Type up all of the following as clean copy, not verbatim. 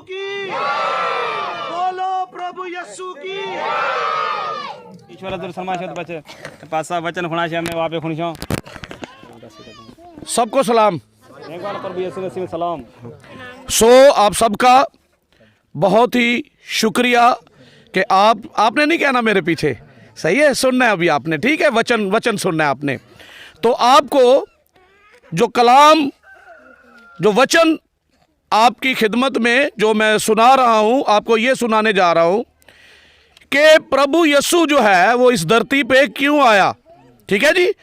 की, बोलो प्रभु यीशु की। ईश्वर दर समाशत बचे पासा वचन खुना छे हमें वापे खुनशो सबको सलाम। एक बार प्रभु यीशु मसीह में सलाम। सो आप सबका बहुत ही शुक्रिया कि आपने नहीं कहना मेरे पीछे, सही है, सुनना है अभी आपने, ठीक है, वचन सुनना है आपने। तो आपको जो कलाम, जो वचन आपकी खिदमत में जो मैं सुना रहा हूं, आपको ये सुनाने जा रहा हूं कि प्रभु यीशु जो है वो इस धरती पे क्यों आया। ठीक है जी,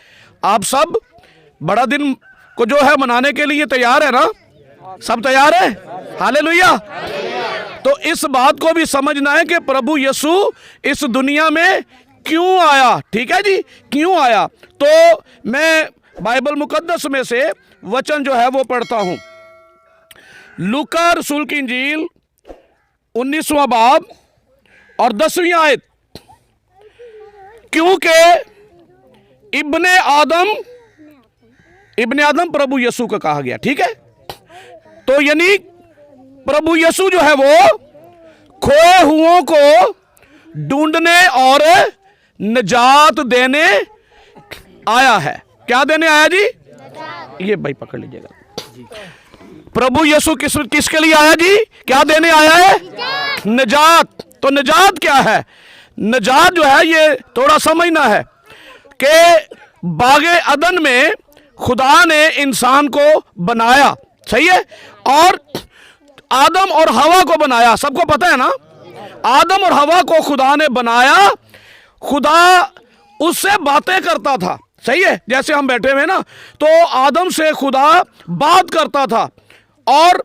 आप सब बड़ा दिन को जो है मनाने के लिए तैयार है ना? सब तैयार है? हालेलुया। तो इस बात को भी समझना है कि प्रभु यीशु इस दुनिया में क्यों आया। ठीक है जी, क्यों आया। तो मैं बाइबल मुकद्दस में से वचन जो है वो पढ़ता हूं। लूका रसूल की इंजील 19वां बाब और 10वीं आयत। क्योंकि इब्ने आदम प्रभु यीशु का कहा गया। ठीक है, तो यानी प्रभु यीशु जो है वो खोए हुओं को ढूंढने और निजात देने आया है। क्या देने आया जी? ये भाई पकड़ लीजिएगा। प्रभु यीशु किसके लिए आया जी? क्या देने आया है? निजात। तो निजात क्या है? निजात जो है ये थोड़ा समझना है कि बागे अदन में खुदा ने इंसान को बनाया, सही है, और आदम और हवा को बनाया। सबको पता है ना, आदम और हवा को खुदा ने बनाया। खुदा उससे बातें करता था, सही है, जैसे हम बैठे हुए ना, तो आदम से खुदा बात करता था और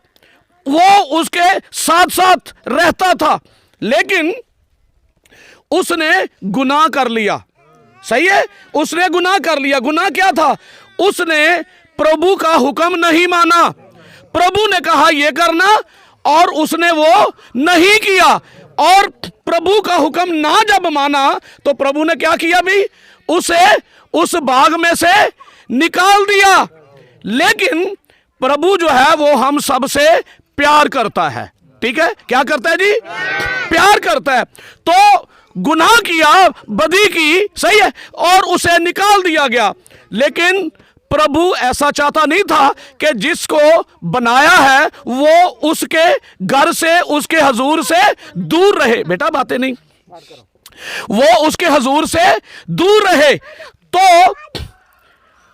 वो उसके साथ साथ रहता था। लेकिन उसने गुनाह कर लिया, सही है, उसने गुनाह कर लिया। गुनाह क्या था? उसने प्रभु का हुक्म नहीं माना। प्रभु ने कहा यह करना और उसने वो नहीं किया, और प्रभु का हुक्म ना जब माना तो प्रभु ने क्या किया भी? उसे उस बाग में से निकाल दिया। लेकिन प्रभु जो है वो हम सब से प्यार करता है। ठीक है, क्या करता है जी? प्यार करता है। तो गुनाह किया, बदी की, सही है, और उसे निकाल दिया गया। लेकिन प्रभु ऐसा चाहता नहीं था कि जिसको बनाया है वो उसके घर से, उसके हजूर से दूर रहे। बेटा बातें नहीं, वो उसके हजूर से दूर रहे। तो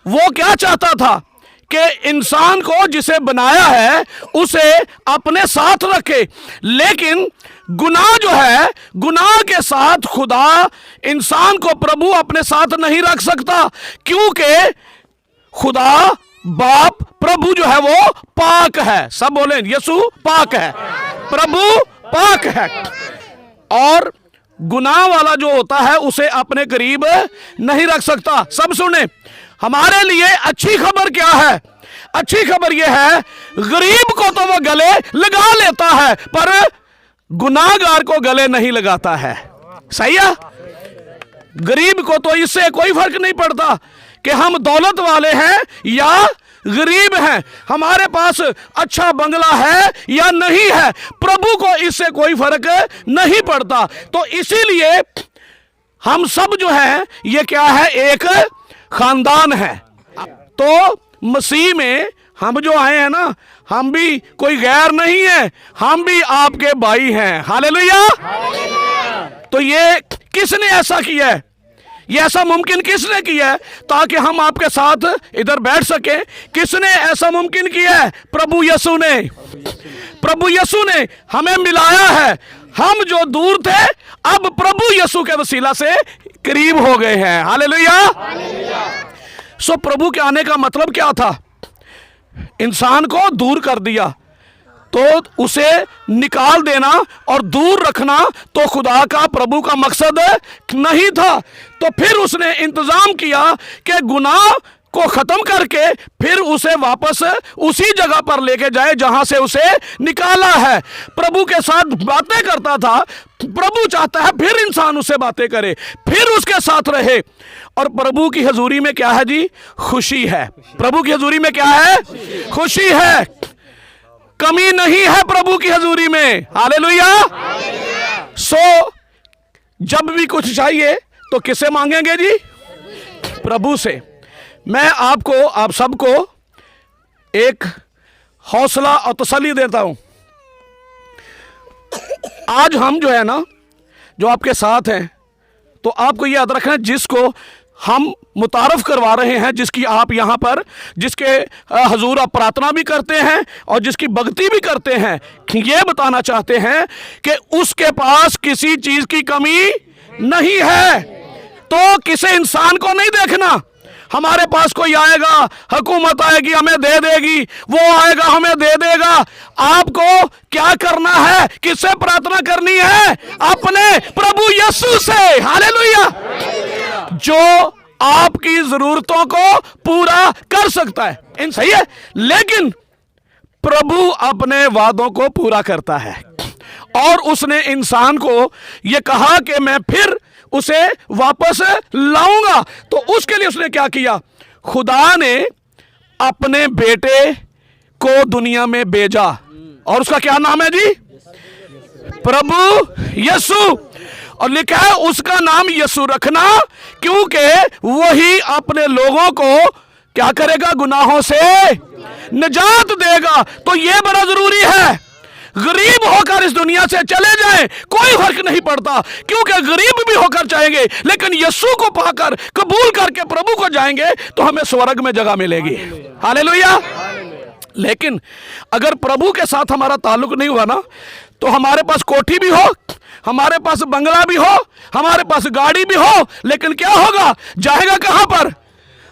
वो क्या चाहता था कि इंसान को जिसे बनाया है उसे अपने साथ रखे। लेकिन गुनाह जो है, गुनाह के साथ खुदा इंसान को, प्रभु अपने साथ नहीं रख सकता, क्योंकि खुदा बाप, प्रभु जो है वो पाक है। सब बोले यीशु पाक है, प्रभु पाक है, और गुनाह वाला जो होता है उसे अपने करीब नहीं रख सकता। सब सुने, हमारे लिए अच्छी खबर क्या है? अच्छी खबर यह है, गरीब को तो वो गले लगा लेता है पर गुनाहगार को गले नहीं लगाता है। सही है, गरीब को तो इससे कोई फर्क नहीं पड़ता कि हम दौलत वाले हैं या गरीब हैं, हमारे पास अच्छा बंगला है या नहीं है, प्रभु को इससे कोई फर्क नहीं पड़ता। तो इसीलिए हम सब जो है ये क्या है? एक खानदान है। तो मसीह में हम जो आए हैं ना, हम भी कोई गैर नहीं है, हम भी आपके भाई हैं। हालेलुया। तो ये किसने ऐसा किया है? ये ऐसा मुमकिन किसने किया है ताकि हम आपके साथ इधर बैठ सके? किसने ऐसा मुमकिन किया है? प्रभु यीशु ने। प्रभु यीशु ने हमें मिलाया है। हम जो दूर थे अब प्रभु यीशु के वसीला से करीब हो गए हैं। हालेलुया। सो प्रभु के आने का मतलब क्या था? इंसान को दूर कर दिया, तो उसे निकाल देना और दूर रखना तो खुदा का, प्रभु का मकसद नहीं था। तो फिर उसने इंतजाम किया कि गुनाह को खत्म करके फिर उसे वापस उसी जगह पर लेके जाए जहां से उसे निकाला है। प्रभु के साथ बातें करता था, प्रभु चाहता है फिर इंसान उससे बातें करे, फिर उसके साथ रहे। और प्रभु की हजूरी में क्या है जी? खुशी है। प्रभु की हजूरी में क्या है? खुशी है। कमी नहीं है प्रभु की हजूरी में। हालेलुया। सो जब भी कुछ चाहिए तो किससे मांगेंगे जी? प्रभु से। मैं आपको, आप सबको एक हौसला और तसल्ली देता हूं। आज हम जो है ना, जो आपके साथ हैं, तो आपको याद रखना है, जिसको हम मुतारफ करवा रहे हैं, जिसकी आप यहां पर, जिसके हजूर आप प्रार्थना भी करते हैं और जिसकी भक्ति भी करते हैं, ये बताना चाहते हैं कि उसके पास किसी चीज की कमी नहीं है। तो किसी इंसान को नहीं देखना, हमारे पास कोई आएगा, हुकूमत आएगी हमें दे देगी, वो आएगा हमें दे देगा। आपको क्या करना है? किससे प्रार्थना करनी है? अपने प्रभु यीशु से। हालेलुया। जो आपकी जरूरतों को पूरा कर सकता है। इन सही है, लेकिन प्रभु अपने वादों को पूरा करता है। और उसने इंसान को यह कहा कि मैं फिर उसे वापस लाऊंगा। तो उसके लिए उसने क्या किया? खुदा ने अपने बेटे को दुनिया में भेजा, और उसका क्या नाम है जी? प्रभु यीशु। और लिखा है उसका नाम यीशु रखना, क्योंकि वही अपने लोगों को क्या करेगा? गुनाहों से निजात देगा। तो यह बड़ा जरूरी है। गरीब होकर इस दुनिया से चले जाएं, कोई फर्क नहीं पड़ता, क्योंकि गरीब भी होकर चाहेंगे, लेकिन यीशु को पाकर कबूल करके प्रभु को जाएंगे तो हमें स्वर्ग में जगह मिलेगी। हालेलुया। लेकिन अगर प्रभु के साथ हमारा ताल्लुक नहीं हुआ ना, तो हमारे पास कोठी भी हो, हमारे पास बंगला भी हो, हमारे पास गाड़ी भी हो, लेकिन क्या होगा? जाएगा कहां पर?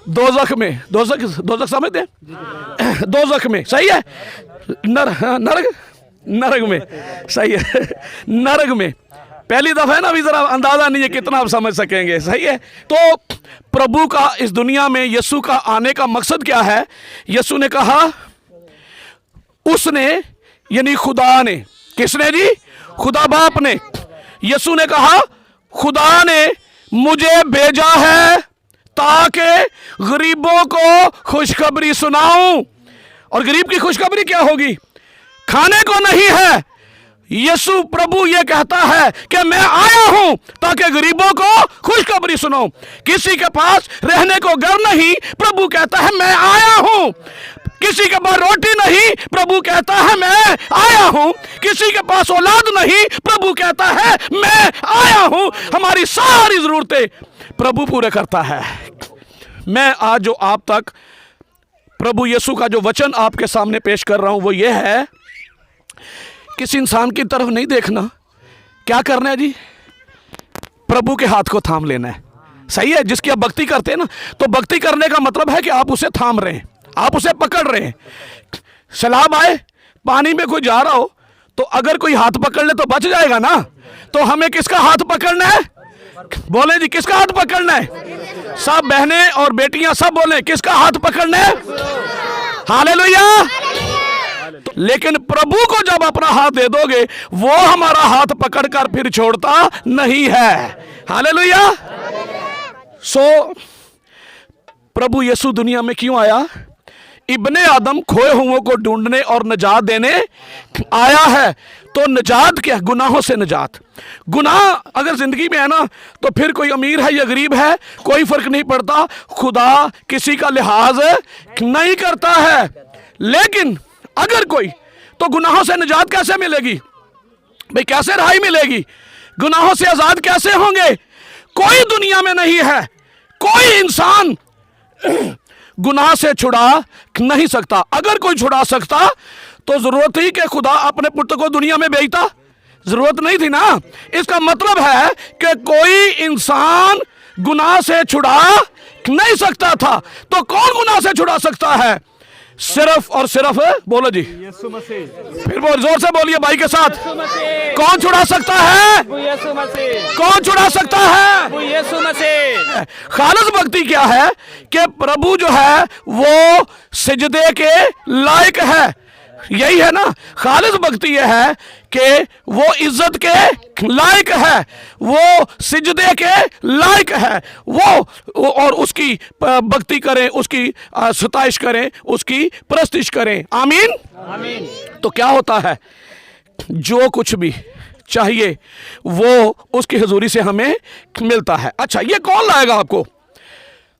दोजख में। दोजख समझते हैं? दोजख में। सही है। नरक में। सही है, नरक में। पहली दफा है ना, अभी जरा अंदाजा नहीं है कितना आप समझ सकेंगे। सही है। तो प्रभु का इस दुनिया में यीशु का आने का मकसद क्या है? यीशु ने कहा, उसने यानी खुदा ने, किसने जी? खुदा बाप ने। यीशु ने कहा खुदा ने मुझे भेजा है ताकि गरीबों को खुशखबरी सुनाऊं। और गरीब की खुशखबरी क्या होगी? खाने को नहीं है। यीशु प्रभु ये कहता है कि मैं आया हूं ताकि गरीबों को खुशखबरी सुनाऊं। किसी के पास रहने को घर नहीं, प्रभु कहता है मैं आया हूं। किसी के पास रोटी नहीं, प्रभु कहता है मैं आया हूं। किसी के पास औलाद नहीं, प्रभु कहता है मैं आया हूं। हमारी सारी जरूरतें प्रभु पूरे करता है। मैं आज जो आप तक प्रभु यीशु का जो वचन आपके सामने पेश कर रहा हूं, वो ये है, किसी इंसान की तरफ नहीं देखना। क्या करना है जी? प्रभु के हाथ को थाम लेना है। सही है। जिसकी आप भक्ति करते हैं ना, तो भक्ति करने का मतलब है कि आप उसे थाम रहे हैं, आप उसे पकड़ रहे हैं। सैलाब आए, पानी में कोई जा रहा हो, तो अगर कोई हाथ पकड़ ले तो बच जाएगा ना। तो हमें किसका हाथ पकड़ना है? बोले जी, किसका हाथ पकड़ना है? सब बहनें और बेटियां सब बोले, किसका हाथ पकड़ना है? हालेलुया। लेकिन प्रभु को जब अपना हाथ दे दोगे, वो हमारा हाथ पकड़कर फिर छोड़ता नहीं है। हालेलुया। सो प्रभु यीशु दुनिया में क्यों आया? इब्ने आदम खोए हुओं को ढूंढने और निजात देने आया है। तो निजात क्या? गुनाहों से निजात। गुनाह अगर जिंदगी में है ना, तो फिर कोई अमीर है या गरीब है, कोई फर्क नहीं पड़ता। खुदा किसी का लिहाज नहीं करता है। लेकिन अगर कोई, तो गुनाहों से निजात कैसे मिलेगी भाई? कैसे रहाई मिलेगी? गुनाहों से आजाद कैसे होंगे? कोई दुनिया में नहीं है, कोई इंसान गुनाह से छुड़ा नहीं सकता। अगर कोई छुड़ा सकता तो जरूरत ही कि खुदा अपने पुत्र को दुनिया में भेजता? जरूरत नहीं थी ना। इसका मतलब है कि कोई इंसान गुनाह से छुड़ा नहीं सकता था। तो कौन गुनाह से छुड़ा सकता है? सिर्फ और सिर्फ, बोलो जी, यीशु मसीह। फिर बोल, जोर से बोलिए भाई के साथ। कौन छुड़ा सकता है? यीशु मसीह। कौन छुड़ा सकता है? यीशु मसीह। खालिस भक्ति क्या है? कि प्रभु जो है वो सिजदे के लायक है। यही है ना खालिस भक्ति। यह है कि वो इज्जत के लायक है, वो सिजदे के लायक है, वो और उसकी भक्ति करें, उसकी सताइश करें, उसकी प्रस्तिश करें। आमीन आमीन। तो क्या होता है, जो कुछ भी चाहिए वो उसकी हुजूरी से हमें मिलता है। अच्छा, ये कौन लाएगा आपको?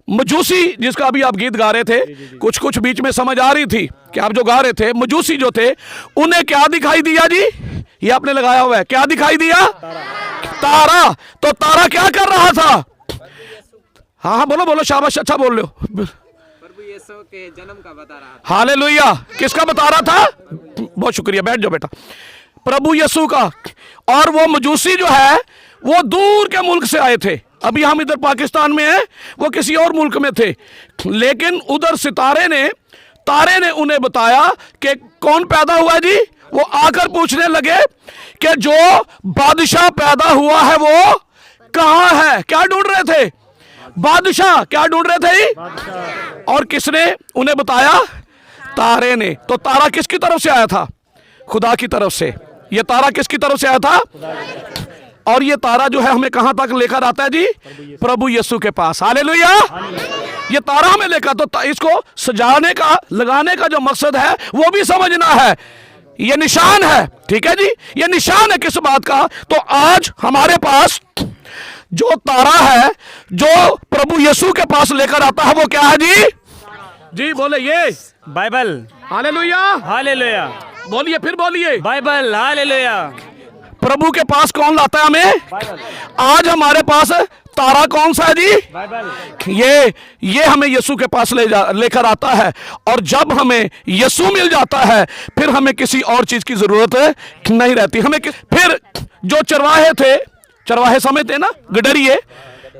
मजूसी, जिसका अभी आप गीत गा रहे थे, कुछ कुछ बीच में समझ आ रही थी कि आप जो गा रहे थे, मजूसी जो थे उन्हें क्या दिखाई दिया जी? ये आपने लगाया हुआ है, क्या दिखाई दिया? तारा। तो तारा क्या कर रहा था? हाँ हाँ बोलो बोलो, शाबाश, अच्छा बोल रहे हो। प्रभु यीशु के जन्म का बता रहा था। हालेलुया। किसका बता रहा था? बहुत शुक्रिया, बैठ जाओ बेटा। प्रभु यीशु का। और वो मजूसी जो है वो दूर के मुल्क से आए थे। अभी हम इधर पाकिस्तान में हैं, वो किसी और मुल्क में थे, लेकिन उधर तारे ने उन्हें बताया कि कौन पैदा हुआ जी। वो आकर पूछने लगे कि जो बादशाह पैदा हुआ है वो कहाँ है? क्या ढूंढ रहे थे? बादशाह। क्या ढूंढ रहे थे? और किसने उन्हें बताया? तारे ने। तो तारा किसकी तरफ से आया था? खुदा की तरफ से। ये तारा किसकी तरफ से आया था? और ये तारा जो है हमें कहां तक लेकर आता है जी? प्रभु यीशु के पास। हालेलुया। ये तारा हमें लेकर, तो इसको सजाने का, लगाने का जो मकसद है वो भी समझना है। ये निशान है, ठीक है जी। ये निशान है किस बात का? तो आज हमारे पास जो तारा है, जो प्रभु यीशु के पास लेकर आता है, वो क्या है जी? जी बोले, ये बाइबल। हालेलुया। हालेलुया। बोलिए, फिर बोलिए। बाइबल। हालेलुया। प्रभु के पास कौन लाता है हमें? आज हमारे पास तारा कौन सा है जी? बाइबल। ये हमें यीशु के पास लेकर आता है। और जब हमें यीशु मिल जाता है, फिर हमें किसी और चीज की जरूरत नहीं रहती। फिर जो चरवाहे समझते ना, गडरिए,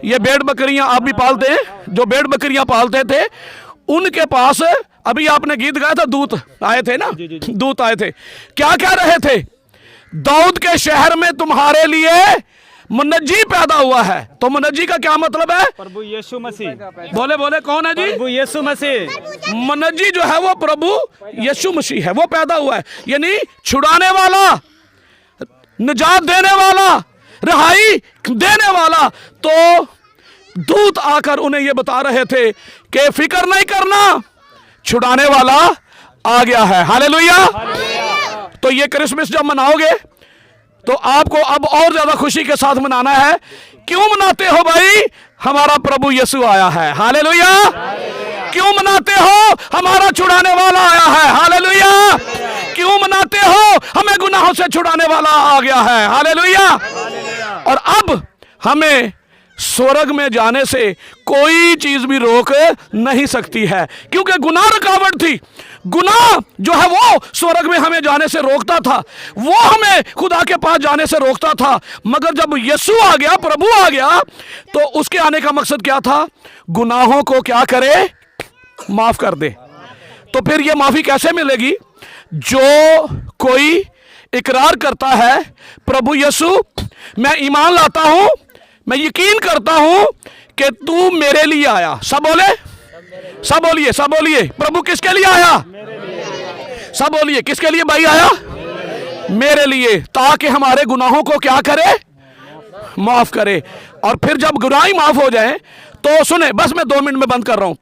ये भेड़ बकरियां आप भी पालते हैं, जो भेड़ बकरियां पालते थे, उनके पास अभी आपने गीत गाया था, दूत आए थे ना, दूत आए थे। क्या कह रहे थे? दाऊद के शहर में तुम्हारे लिए मुनज्जी पैदा हुआ है। तो मुनज्जी का क्या मतलब है? प्रभु यीशु मसीह। बोले बोले, कौन है जी? प्रभु यीशु मसीह। मुनज्जी जो है वो प्रभु यीशु मसीह है, वो पैदा हुआ है। यानी छुड़ाने वाला, निजात देने वाला, रिहाई देने वाला। तो दूत आकर उन्हें ये बता रहे थे कि फिक्र नहीं करना, छुड़ाने वाला आ गया है। हालेलुया। तो ये क्रिसमस जब मनाओगे तो आपको अब और ज्यादा खुशी के साथ मनाना है। क्यों मनाते हो भाई? हमारा प्रभु यीशु आया है। हालेलुया। क्यों मनाते हो? हमारा छुड़ाने वाला आया है। हालेलुया। क्यों मनाते हो? हमें गुनाहों से छुड़ाने वाला आ गया है। हालेलुया। और अब हमें स्वर्ग में जाने से कोई चीज भी रोक नहीं सकती है, क्योंकि गुनाह रुकावट थी। गुनाह जो है वो स्वर्ग में हमें जाने से रोकता था, वो हमें खुदा के पास जाने से रोकता था। मगर जब यीशु आ गया, प्रभु आ गया, तो उसके आने का मकसद क्या था? गुनाहों को क्या करे? माफ कर दे। तो फिर ये माफी कैसे मिलेगी? जो कोई इकरार करता है, प्रभु यीशु मैं ईमान लाता हूं, मैं यकीन करता हूं कि तू मेरे लिए आया। सब बोले, सब बोलिए, सब बोलिए। प्रभु किसके लिए आया? सब बोलिए, किसके लिए भाई आया? मेरे लिए, ताकि हमारे गुनाहों को क्या करे? माफ करे। और फिर जब गुनाह ही माफ हो जाए तो सुने, बस मैं 2 मिनट में बंद कर रहा हूं।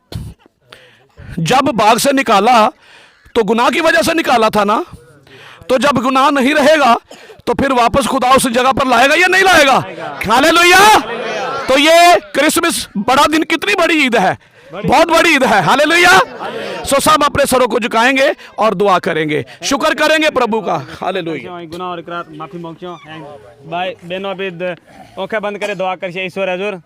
जब बाग से निकाला तो गुनाह की वजह से निकाला था ना, तो जब गुनाह नहीं रहेगा तो फिर वापस खुदा उस जगह पर लाएगा या नहीं लाएगा? हालेलुया। तो ये क्रिसमस बड़ा दिन, कितनी बड़ी ईद है, बहुत बड़ी ईद है। हालेलुया। सो सब अपने सरों को झुकाएंगे और दुआ करेंगे, शुक्र करेंगे प्रभु का। हालेलुया। गुनाह और इकरार माफी मांगो। भाई बहनों, अभी आंखें बंद करे, दुआ करिए। ईश्वर हजूर